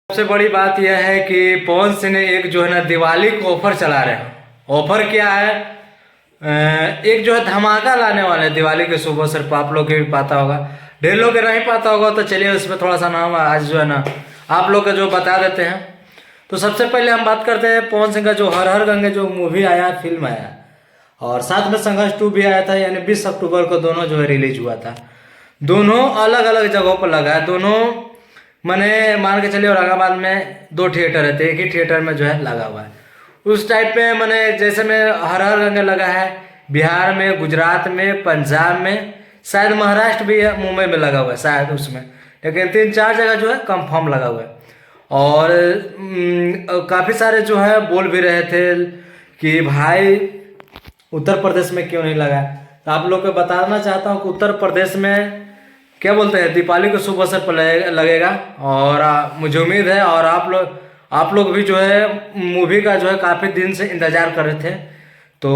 सबसे बड़ी बात यह है कि पवन सिंह ने एक जो है ना दिवाली को ऑफर चला रहे हैं। ऑफर क्या है? एक जो है धमाका लाने वाले हैं दिवाली के शुभ अवसर पर। आप लोग को भी पता होगा, ढेर लोग के नहीं पता होगा, तो चलिए उसमें थोड़ा सा नाम आज जो है ना आप लोग का जो बता देते हैं। तो सबसे पहले हम बात करते हैं पवन सिंह का जो हर हर गंगे जो मूवी आया, फिल्म आया, और साथ में संघर्ष 2 भी आया था, यानी 20 अक्टूबर को दोनों जो है रिलीज हुआ था। दोनों अलग अलग जगहों पर लगा है। दोनों मैंने मान के चलिए औरंगाबाद में 2 थिएटर रहते, एक ही थिएटर में जो है लगा हुआ है। उस टाइप पे मैंने जैसे में हर हर गंगे लगा है बिहार में, गुजरात में, पंजाब में, शायद महाराष्ट्र भी है, मुंबई में लगा हुआ है शायद उसमें, लेकिन 3-4 जगह जो है कंफर्म लगा हुआ है। और काफ़ी सारे जो है बोल भी रहे थे कि भाई उत्तर प्रदेश में क्यों नहीं लगा। तो आप लोग को बताना चाहता हूँ कि उत्तर प्रदेश में क्या बोलते हैं दीपावली को शुभ अवसर पर लगेगा। और मुझे उम्मीद है, और आप लोग भी जो है मूवी का जो है काफ़ी दिन से इंतजार कर रहे थे। तो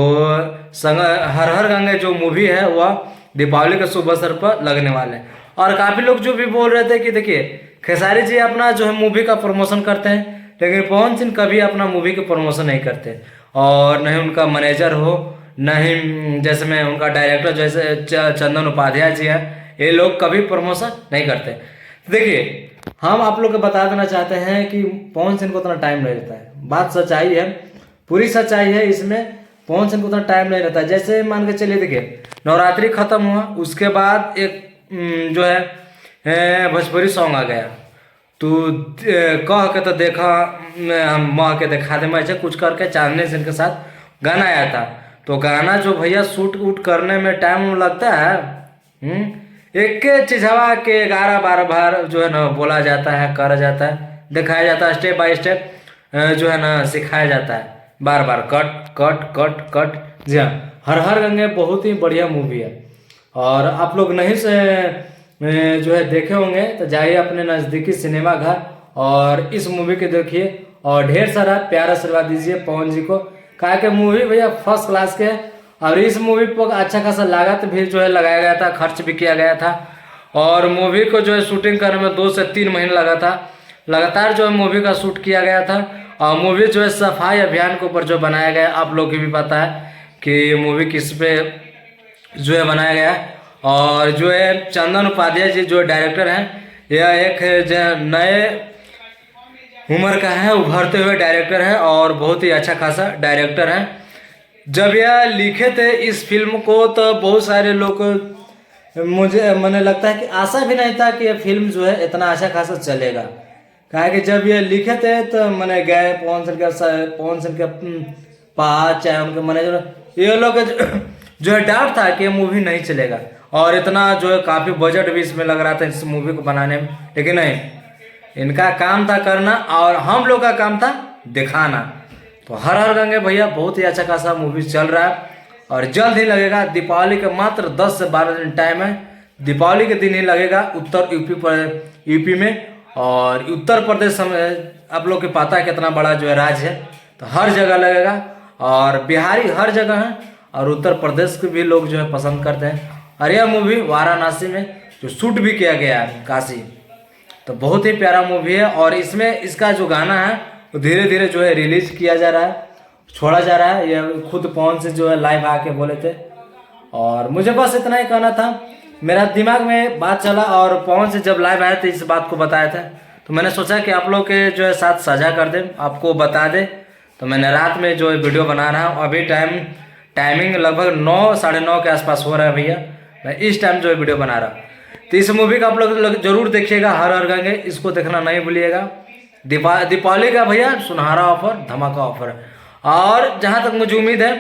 हर हर गंगे जो मूवी है वह दीपावली के शुभ अवसर पर लगने वाले हैं। और काफ़ी लोग जो भी बोल रहे थे कि देखिए खेसारी जी अपना जो है मूवी का प्रमोशन करते हैं, लेकिन पवन सिंह कभी अपना मूवी का प्रमोशन नहीं करते, और न ही उनका मैनेजर हो, न ही जैसे में उनका डायरेक्टर जैसे चंदन उपाध्याय जी है, ये लोग कभी प्रमोशन नहीं करते। देखिए हम आप लोग को बता देना चाहते हैं कि पवन सिंह को उतना टाइम नहीं रहता है। बात सच्चाई है, पूरी सच्चाई है इसमें। पवन सिंह को उतना टाइम नहीं रहता। जैसे मान के चलिए देखिए नवरात्रि खत्म हुआ, उसके बाद एक जो है भोजपुरी सॉन्ग आ गया, तू कह के तो देखा हम मह के दिखा दे मैं कुछ करके चांदनी सिंह के साथ गाना आया था। तो गाना जो भैया शूट वूट करने में टाइम लगता है, एक चीजवा के 11-12 बार जो है ना बोला जाता है, करा जाता है, दिखाया जाता है, स्टेप बाय स्टेप जो है ना सिखाया जाता है, बार बार कट कट कट कट। जी हाँ, हर हर गंगे बहुत ही बढ़िया मूवी है। और आप लोग नहीं से जो है देखे होंगे तो जाइए अपने नज़दीकी सिनेमा घर और इस मूवी के देखिए, और ढेर सारा प्यार आशीर्वाद दीजिए पवन जी को। कहा कि मूवी भैया फर्स्ट क्लास के, और इस मूवी पर अच्छा खासा लागत भी जो है लगाया गया था, खर्च भी किया गया था। और मूवी को जो है शूटिंग करने में 2 से 3 महीने लगा था, लगातार जो है मूवी का शूट किया गया था। और मूवी जो है सफाई अभियान के ऊपर जो बनाया गया, आप लोग को भी पता है कि मूवी किस पे जो है बनाया गया है। और जो है चंदन उपाध्याय जी जो डायरेक्टर हैं, यह एक नए उम्र का है, उभरते हुए डायरेक्टर है, और बहुत ही अच्छा खासा डायरेक्टर है। जब यह लिखे थे इस फिल्म को तो बहुत सारे लोग, मुझे लगता है कि आशा भी नहीं था कि यह फिल्म जो है इतना अच्छा खासा चलेगा। कहा कि जब ये लिखे थे तो मैंने गए पवन सिंह के पास, चाहे उनके मैनेजर, ये लोग जो है डाउट था कि ये मूवी नहीं चलेगा। और इतना जो है काफ़ी बजट भी इसमें लग रहा था इस मूवी को बनाने में, लेकिन नहीं, इनका काम था करना और हम लोग का काम था दिखाना। तो हर हर गंगे भैया बहुत ही अच्छा खासा मूवी चल रहा है, और जल्द ही लगेगा। दीपावली के मात्र 10 से 12 दिन टाइम है, दीपावली के दिन ही लगेगा उत्तर यूपी में। और उत्तर प्रदेश आप लोग को पता है कितना बड़ा जो है राज्य है, तो हर जगह लगेगा। और बिहारी हर जगह है, और उत्तर प्रदेश के भी लोग जो है पसंद करते हैं। और यह मूवी वाराणसी में जो शूट भी किया गया है, काशी, तो बहुत ही प्यारा मूवी है। और इसमें इसका जो गाना है वो धीरे धीरे जो है रिलीज किया जा रहा है, छोड़ा जा रहा है। यह खुद पवन से जो है लाइव आके बोले थे। और मुझे बस इतना ही कहना था, मेरा दिमाग में बात चला, और पवन से जब लाइव आए थे इस बात को बताया था, तो मैंने सोचा कि आप लोग के जो है साथ साझा कर दें, आपको बता दें। तो मैंने रात में जो है वीडियो बना रहा हूँ। अभी टाइमिंग लगभग 9-9:30 के आसपास हो रहा है भैया, मैं इस टाइम जो है वीडियो बना रहा हूँ। तो इस मूवी का आप लोग जरूर देखिएगा, हर हर गंगे, इसको देखना नहीं भूलिएगा। दीपावली का भैया सुनहरा ऑफर, धमाका ऑफर। और जहाँ तक मुझे उम्मीद है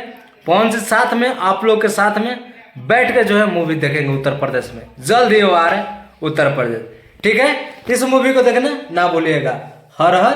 पवन से साथ में आप लोग के साथ में बैठ के जो है मूवी देखेंगे उत्तर प्रदेश में, जल्द ही वो आ रहे उत्तर प्रदेश। ठीक है, इस मूवी को देखना ना भूलिएगा। हर हर